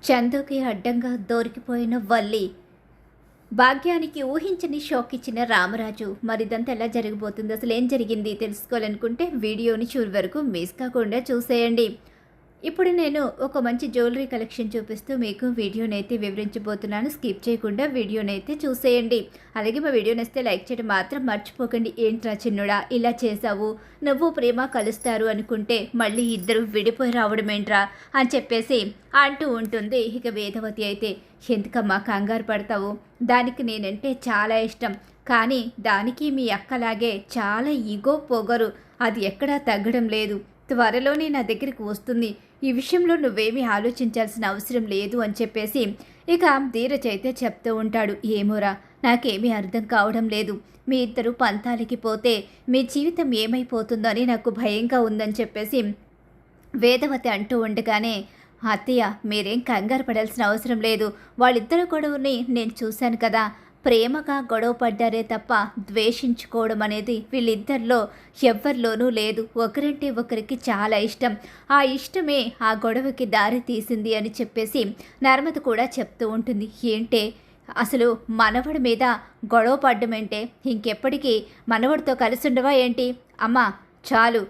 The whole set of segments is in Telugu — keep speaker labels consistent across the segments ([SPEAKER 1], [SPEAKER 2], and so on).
[SPEAKER 1] చందుకి అడ్డంగా దొరికిపోయిన వల్లి. భాగ్యానికి ఊహించని షాక్ ఇచ్చిన రామరాజు. మరిదంతా ఎలా జరగబోతుంది, అసలు ఏం జరిగింది తెలుసుకోవాలనుకుంటే వీడియోని చివరి వరకు మిస్ కాకుండా చూసేయండి. ఇప్పుడు నేను ఒక మంచి జ్యువెలరీ కలెక్షన్ చూపిస్తూ మీకు వీడియోనైతే వివరించబోతున్నాను. స్కిప్ చేయకుండా వీడియోనైతే చూసేయండి. అలాగే మా వీడియో నచ్చితే లైక్ చేయడం మాత్రం మర్చిపోకండి. ఏంట్రా చిన్నుడా ఇలా చేశావు, నువ్వు ప్రేమ కలుస్తారు అనుకుంటే మళ్ళీ ఇద్దరు విడిపోయి రావడం ఏంట్రా అని చెప్పేసి అంటూ ఉంటుంది. ఇక వేదవతి అయితే, ఎందుకమ్మా కంగారు పడతావు, దానికి నేనంటే చాలా ఇష్టం, కానీ దానికి మీ అక్కలాగే చాలా ఈగో పొగరు, అది ఎక్కడా తగ్గడం లేదు, త్వరలోనే నా దగ్గరికి వస్తుంది, ఈ విషయంలో నువ్వేమీ ఆలోచించాల్సిన అవసరం లేదు అని చెప్పేసి ఇక ధీరజ్ అయితే చెప్తూ ఉంటాడు. ఏమోరా, నాకేమీ అర్థం కావడం లేదు, మీ ఇద్దరు పంతాలకి పోతే మీ జీవితం ఏమైపోతుందో అని నాకు భయంగా ఉందని చెప్పేసి వేదవతి అంటూ ఉండగానే, అత్తయ్య మీరేం కంగారు పడాల్సిన అవసరం లేదు, వాళ్ళిద్దరు గొడవని నేను చూశాను కదా, ప్రేమగా గొడవ పడ్డారే తప్ప ద్వేషించుకోవడం అనేది వీళ్ళిద్దరిలో ఎవ్వరిలోనూ లేదు, ఒకరంటే ఒకరికి చాలా ఇష్టం, ఆ ఇష్టమే ఆ గొడవకి దారి తీసింది అని చెప్పేసి నర్మద కూడా చెప్తూ ఉంటుంది. ఏంటే అసలు మనవడి మీద గొడవ పడ్డమేంటే, ఇంకెప్పటికీ మనవడితో కలిసి ఉండవా ఏంటి, అమ్మా చాలు,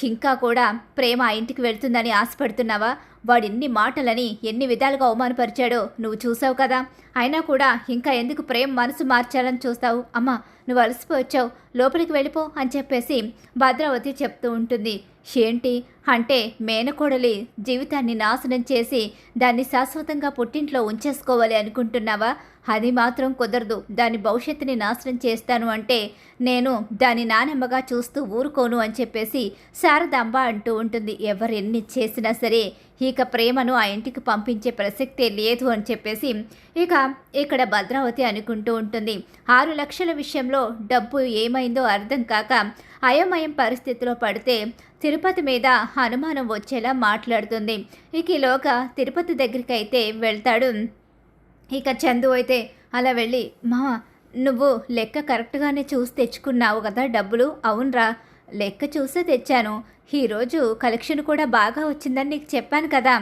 [SPEAKER 1] ఇంకా కూడా ప్రేమ ఆ ఇంటికి వెళ్తుందని ఆశపడుతున్నావా, వాడిన్ని మాటలని ఎన్ని విధాలుగా అవమానపరిచాడో నువ్వు చూసావు కదా, అయినా కూడా ఇంకా ఎందుకు ప్రేమ మనసు మార్చాలని చూస్తావు, అమ్మా నువ్వు అలసిపోవచ్చావు, లోపలికి వెళ్ళిపో అని చెప్పేసి భద్రావతి చెప్తూ ఉంటుంది. ఏంటి అంటే మేనకోడలి జీవితాన్ని నాశనం చేసి దాన్ని శాశ్వతంగా పుట్టింట్లో ఉంచేసుకోవాలి అనుకుంటున్నావా, అది మాత్రం కుదరదు, దాని భవిష్యత్తుని నాశనం చేస్తాను అంటే నేను దాని నానమ్మగా చూస్తూ ఊరుకోను అని చెప్పేసి శారదాంబ అంటూ ఉంటుంది. ఎవరెన్ని చేసినా సరే ఇక ప్రేమను ఆ ఇంటికి పంపించే ప్రసక్తే లేదు అని చెప్పేసి ఇక ఇక్కడ భద్రావతి అనుకుంటూ ఉంటుంది. 6 లక్షల విషయంలో డబ్బు ఏమైందో అర్థం కాక అయోమయం పరిస్థితిలో పడితే తిరుపతి మీద అనుమానం వచ్చేలా మాట్లాడుతుంది. ఇక ఈలోగా తిరుపతి దగ్గరికి అయితే వెళ్తాడు. ఇక చందు అయితే అలా వెళ్ళి, మా నువ్వు లెక్క కరెక్ట్గానే చూసి తెచ్చుకున్నావు కదా డబ్బులు, అవునరా లెక్క చూసే తెచ్చాను, ఈరోజు కలెక్షన్ కూడా బాగా వచ్చిందని నీకు చెప్పాను కదా,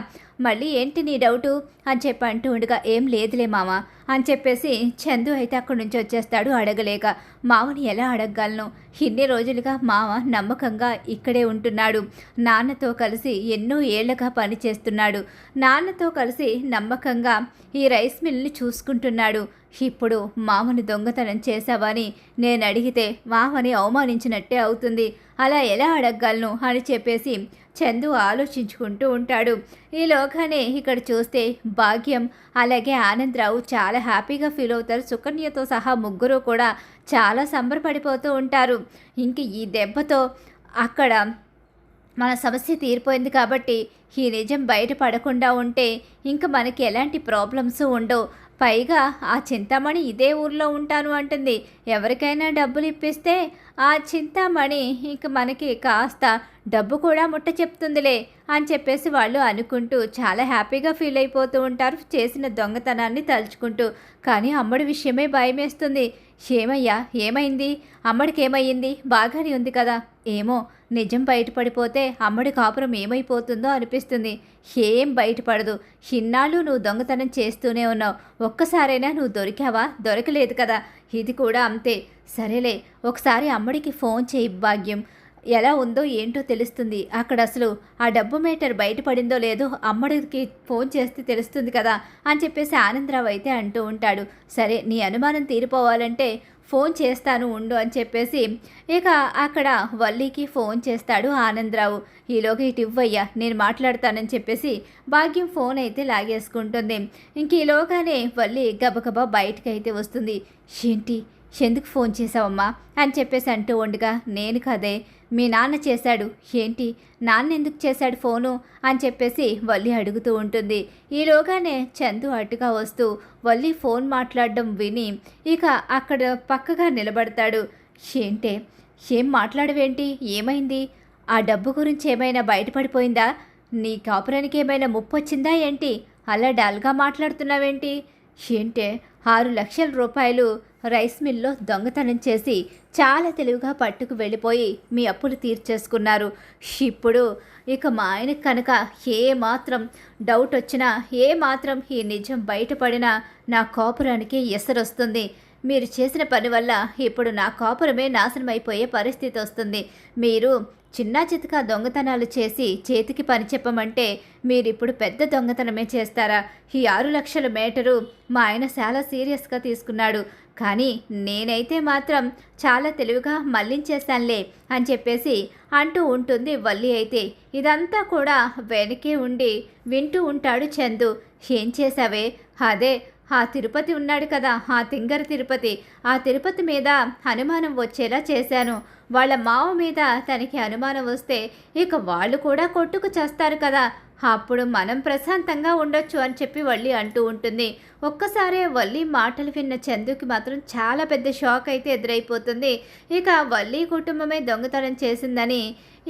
[SPEAKER 1] మళ్ళీ ఏంటి నీ డౌటు అని చెప్పి అంటూ ఉండగా, ఏం లేదులే మామ అని చెప్పేసి చందు అయితే అక్కడి నుంచి వచ్చేస్తాడు. అడగలేక మామని ఎలా అడగగలను, ఇన్ని రోజులుగా మామ నమ్మకంగా ఇక్కడే ఉంటున్నాడు, నాన్నతో కలిసి ఎన్నో ఏళ్లుగా పనిచేస్తున్నాడు, నాన్నతో కలిసి నమ్మకంగా ఈ రైస్ మిల్ని చూసుకుంటున్నాడు, ఇప్పుడు మామని దొంగతనం చేశావని నేను అడిగితే మామని అవమానించినట్టే అవుతుంది, అలా ఎలా అడగగలను అని చెప్పేసి చందు ఆలోచించుకుంటూ ఉంటాడు. ఈలోగానే ఇక్కడ చూస్తే భాగ్యం అలాగే ఆనందరావు చాలా హ్యాపీగా ఫీల్ అవుతారు. సుకన్యతో సహా ముగ్గురు కూడా చాలా సంబరపడిపోతూ ఉంటారు. ఇంక ఈ దెబ్బతో అక్కడ మన సమస్య తీరిపోయింది కాబట్టి ఈ నిజం బయటపడకుండా ఉంటే ఇంక మనకి ఎలాంటి ప్రాబ్లమ్స్ ఉండవు. పైగా ఆ చింతామణి ఇదే ఊర్లో ఉంటాను అంటుంది, ఎవరికైనా డబ్బులు ఇప్పిస్తే ఆ చింతామణి ఇంక మనకి కాస్త డబ్బు కూడా ముట్ట చెప్తుందిలే అని చెప్పేసి వాళ్ళు అనుకుంటూ చాలా హ్యాపీగా ఫీల్ అయిపోతూ ఉంటారు చేసిన దొంగతనాన్ని తలుచుకుంటూ. కానీ అమ్మడి విషయమే భయమేస్తుంది. ఏమయ్యా ఏమైంది, అమ్మడికి ఏమయ్యింది, బాగానే ఉంది కదా, ఏమో నిజం బయటపడిపోతే అమ్మడి కాపురం ఏమైపోతుందో అనిపిస్తుంది. ఏం బయటపడదు, ఇన్నాళ్ళు నువ్వు దొంగతనం చేస్తూనే ఉన్నావు, ఒక్కసారైనా నువ్వు దొరికావా, దొరకలేదు కదా, ఇది కూడా అంతే, సరేలే ఒకసారి అమ్మడికి ఫోన్ చేయి భాగ్యం, ఎలా ఉందో ఏంటో తెలుస్తుంది, అక్కడ అసలు ఆ డబ్బు మేటర్ బయటపడిందో లేదో అమ్మడికి ఫోన్ చేస్తే తెలుస్తుంది కదా అని చెప్పేసి ఆనందరావు అయితే అంటూ ఉంటాడు. సరే నీ అనుమానం తీరిపోవాలంటే ఫోన్ చేస్తాను ఉండు అని చెప్పేసి ఇక అక్కడ వల్లికి ఫోన్ చేస్తాడు ఆనందరావు. ఈలోగా ఇటు ఇవ్వయ్యా నేను మాట్లాడతానని చెప్పేసి భాగ్యం ఫోన్ అయితే లాగేసుకుంటుంది. ఇంక ఈలోగానే వల్లి గబగబా బయటకు అయితే వస్తుంది. ఏంటి ఎందుకు ఫోన్ చేసావమ్మా అని చెప్పేసి అంటూ ఉండగా, నేను కదే మీ నాన్న చేశాడు, ఏంటి నాన్న ఎందుకు చేశాడు ఫోను అని చెప్పేసి వల్లి అడుగుతూ ఉంటుంది. ఈలోగానే చందు అటుగా వస్తూ వల్లి ఫోన్ మాట్లాడడం విని ఇక అక్కడ పక్కగా నిలబడతాడు. ఏంటే ఏం మాట్లాడవేంటి, ఏమైంది, ఆ డబ్బు గురించి ఏమైనా బయటపడిపోయిందా, నీ కాపురానికి ఏమైనా ముప్పు వచ్చిందా ఏంటి, అలా డల్గా మాట్లాడుతున్నావేంటి, ఏంటే 6 లక్షల రూపాయలు రైస్ మిల్లో దొంగతనం చేసి చాలా తెలివిగా పట్టుకు వెళ్ళిపోయి మీ అప్పులు తీర్చేసుకున్నారు. ఇప్పుడు ఇక మా ఆయనకు కనుక ఏ మాత్రం డౌట్ వచ్చినా, ఏ మాత్రం ఈ నిజం బయటపడినా నా కాపురానికి ఎసరొస్తుంది. మీరు చేసిన పని వల్ల ఇప్పుడు నా కాపురమే నాశనం అయిపోయే పరిస్థితి వస్తుంది. మీరు చిన్నా చితకా దొంగతనాలు చేసి చేతికి పని చెప్పమంటే మీరిప్పుడు పెద్ద దొంగతనమే చేస్తారా? ఈ 6 లక్షల మేటరు మా ఆయన చాలా సీరియస్గా తీసుకున్నాడు. కానీ నేనైతే మాత్రం చాలా తెలివిగా మళ్ళించేశానులే అని చెప్పేసి అంటూ ఉంటుంది వల్లి. అయితే ఇదంతా కూడా వెనకే ఉండి వింటూ ఉంటాడు చందు. ఏం చేశావే? అదే ఆ తిరుపతి ఉన్నాడు కదా, ఆ తింగర తిరుపతి, ఆ తిరుపతి మీద అనుమానం వచ్చేలా చేశాను. వాళ్ళ మావ మీద తనకి అనుమానం వస్తే ఇక వాళ్ళు కూడా కొట్టుకు చేస్తారు కదా, అప్పుడు మనం ప్రశాంతంగా ఉండొచ్చు అని చెప్పి వల్లి అంటూ ఉంటుంది. ఒక్కసారే వల్లి మాటలు విన్న చందుకి మాత్రం చాలా పెద్ద షాక్ అయితే ఎదురైపోతుంది. ఇక వల్లి కుటుంబమే దొంగతనం చేసిందని,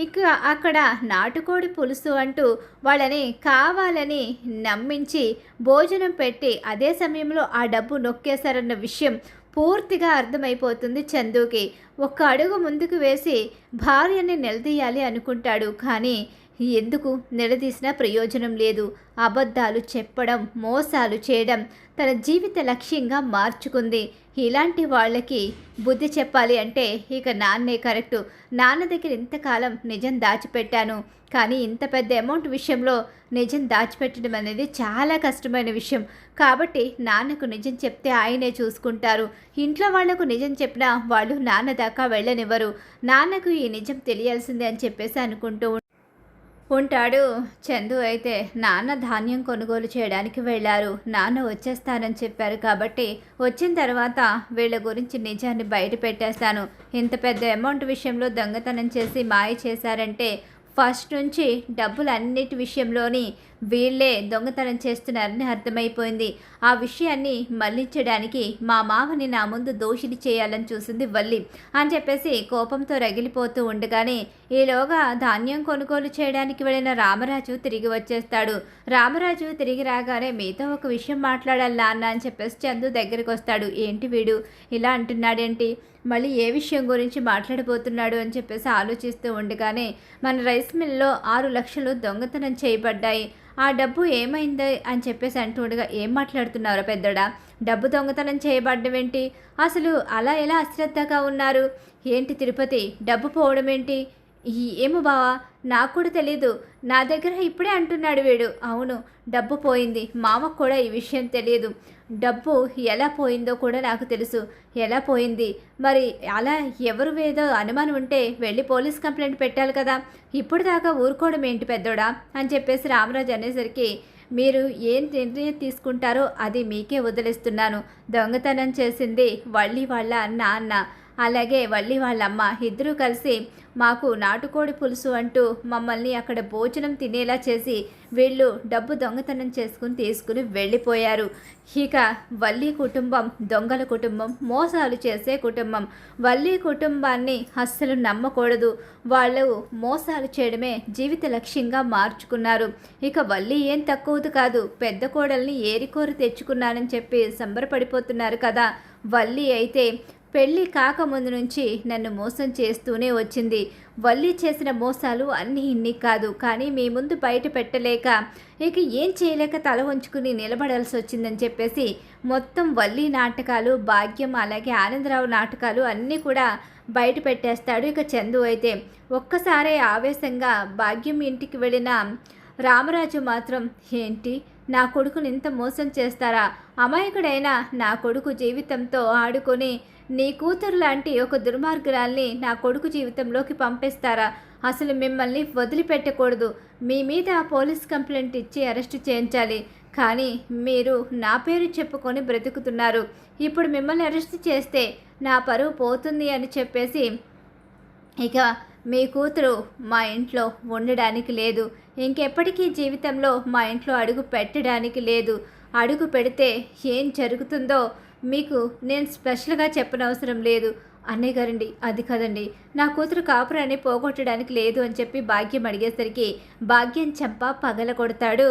[SPEAKER 1] ఇక అక్కడ నాటుకోడి పులుసు అంటూ వాళ్ళని కావాలని నమ్మించి భోజనం పెట్టి అదే సమయంలో ఆ డబ్బు నొక్కేశారన్న విషయం పూర్తిగా అర్థమైపోతుంది చందుకి. ఒక్క అడుగు ముందుకు వేసి భార్యని నిలదీయాలి అనుకుంటాడు. కానీ ఎందుకు నిలదీసినా ప్రయోజనం లేదు. అబద్ధాలు చెప్పడం, మోసాలు చేయడం తన జీవిత లక్ష్యంగా మార్చుకుంది. ఇలాంటి వాళ్ళకి బుద్ధి చెప్పాలి అంటే ఇక నాన్నే కరెక్టు. నాన్న దగ్గర ఇంతకాలం నిజం దాచిపెట్టాను, కానీ ఇంత పెద్ద అమౌంట్ విషయంలో నిజం దాచిపెట్టడం అనేది చాలా కష్టమైన విషయం. కాబట్టి నాన్నకు నిజం చెప్తే ఆయనే చూసుకుంటారు. ఇంట్లో వాళ్లకు నిజం చెప్పినా వాళ్ళు నాన్న దాకా వెళ్ళనివ్వరు. నాన్నకు ఈ నిజం తెలియాల్సిందే అని చెప్పేసి అనుకుంటూ ఉంటాడు చందు. అయితే నాన్న ధాన్యం కొనుగోలు చేయడానికి వెళ్ళారు. నాన్న వచ్చేస్తానని చెప్పారు కాబట్టి వచ్చిన తర్వాత వీళ్ళ గురించి నిజాన్ని బయట పెట్టేస్తాను. ఇంత పెద్ద అమౌంట్ విషయంలో దొంగతనం చేసి మాయ చేశారంటే ఫస్ట్ నుంచి డబ్బులన్నిటి విషయంలోని వీళ్ళే దొంగతనం చేస్తున్నారని అర్థమైపోయింది. ఆ విషయాన్ని మళ్లించడానికి మా మామని నా ముందు దోషిని చేయాలని చూసింది వల్లి అని చెప్పేసి కోపంతో రగిలిపోతూ ఉండగానే ఈలోగా ధాన్యం కొనుగోలు చేయడానికి వెళ్ళిన రామరాజు తిరిగి వచ్చేస్తాడు. రామరాజు తిరిగి రాగానే మీతో ఒక విషయం మాట్లాడాలి నాన్న అని చెప్పేసి చందు దగ్గరికి వస్తాడు. ఏంటి వీడు ఇలా అంటున్నాడేంటి, మళ్ళీ ఏ విషయం గురించి మాట్లాడబోతున్నాడు అని చెప్పేసి ఆలోచిస్తూ ఉండగానే మన రైస్ మిల్లో 6 లక్షలు దొంగతనం చేయబడ్డాయి. ఆ డబ్బు ఏమైంది అని చెప్పేసి అంటూ ఉండగా, ఏం మాట్లాడుతున్నారో పెద్దడా, డబ్బు దొంగతనం చేయబడ్డం ఏంటి, అసలు అలా ఎలా అశ్రద్ధగా ఉన్నారు ఏంటి, తిరుపతి డబ్బు పోవడం ఏంటి, ఏమో బావా నాకు కూడా తెలీదు, నా దగ్గర ఇప్పుడే అంటున్నాడు వీడు. అవును డబ్బు పోయింది, మామకు కూడా ఈ విషయం తెలియదు. డబ్బు ఎలా పోయిందో కూడా నాకు తెలుసు. ఎలా పోయింది మరి, అలా ఎవరు ఏదో అనుమానం ఉంటే వెళ్ళి పోలీస్ కంప్లైంట్ పెట్టాలి కదా, ఇప్పుడు దాకా ఊరుకోవడం ఏంటి పెద్దోడా అని చెప్పేసి రామరాజు అనేసరికి, మీరు ఏం నిర్ణయం తీసుకుంటారో అది మీకే వదిలేస్తున్నాను. దొంగతనం చేసింది వల్లి వాళ్ళ నాన్న, అలాగే వల్లి వాళ్ళమ్మ ఇద్దరూ కలిసి మాకు నాటుకోడి పులుసు అంటూ మమ్మల్ని అక్కడ భోజనం తినేలా చేసి వీళ్ళు డబ్బు దొంగతనం తీసుకుని వెళ్ళిపోయారు. ఇక వల్లి కుటుంబం దొంగల కుటుంబం, మోసాలు చేసే కుటుంబం. వల్లి కుటుంబాన్ని అస్సలు నమ్మకూడదు. వాళ్ళు మోసాలు చేయడమే జీవిత లక్ష్యంగా మార్చుకున్నారు. ఇక వల్లి ఏం తక్కువది కాదు, పెద్ద కోడల్ని ఏరికోరి తెచ్చుకున్నానని చెప్పి సంబరపడిపోతున్నారు కదా. వల్లి అయితే పెళ్ళి కాకముందు నుంచి నన్ను మోసం చేస్తూనే వచ్చింది. వల్లి చేసిన మోసాలు అన్నీ ఇన్ని కాదు, కానీ మీ ముందు బయట పెట్టలేక ఇక ఏం చేయలేక తల వంచుకుని నిలబడాల్సి వచ్చిందని చెప్పేసి మొత్తం వల్లి నాటకాలు, భాగ్యం అలాగే ఆనందరావు నాటకాలు అన్నీ కూడా బయట పెట్టేస్తాడు. ఇక చందు అయితే ఒక్కసారే ఆవేశంగా భాగ్యం ఇంటికి వెళ్ళిన రామరాజు మాత్రం, ఏంటి నా కొడుకుని ఇంత మోసం చేస్తారా, అమాయకుడైన నా కొడుకు జీవితంతో ఆడుకొని నీ కూతురు లాంటి ఒక దుర్మార్గురాల్ని నా కొడుకు జీవితంలోకి పంపిస్తారా, అసలు మిమ్మల్ని వదిలిపెట్టకూడదు, మీ మీద పోలీస్ కంప్లైంట్ ఇచ్చి అరెస్ట్ చేయించాలి, కానీ మీరు నా పేరు చెప్పుకొని బ్రతుకుతున్నారు, ఇప్పుడు మిమ్మల్ని అరెస్ట్ చేస్తే నా పరువు పోతుంది అని చెప్పేసి ఇక మీ కూతురు మా ఇంట్లో ఉండడానికి లేదు, ఇంకెప్పటికీ జీవితంలో మా ఇంట్లో అడుగు పెట్టడానికి లేదు, అడుగు పెడితే ఏం జరుగుతుందో మీకు నేను స్పెషల్గా చెప్పనవసరం లేదు అన్నయ్య గారండి అది కదండి నా కూతురు కాపురాన్ని పోగొట్టడానికి లేదు అని చెప్పి భాగ్యం అడిగేసరికి భాగ్యం చెంప పగల కొడతాడు.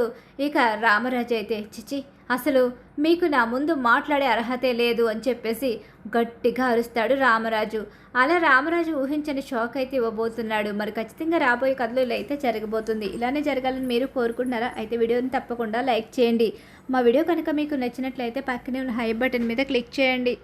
[SPEAKER 1] ఇక రామరాజు అయితే చిచి అసలు మీకు నా ముందు మాట్లాడే అర్హతే లేదు అని చెప్పేసి గట్టిగా అరుస్తాడు రామరాజు. అలా రామరాజు ఊహించని షాక్ అయితే ఇవ్వబోతున్నాడు. మరి ఖచ్చితంగా రాబోయే కథలో ఇలా అయితే జరగబోతుంది. ఇలానే జరగాలని మీరు కోరుకుంటున్నారా? అయితే వీడియోని తప్పకుండా లైక్ చేయండి. మా వీడియో కనుక మీకు నచ్చినట్లయితే పక్కనే ఉన్న హై బటన్ మీద క్లిక్ చేయండి.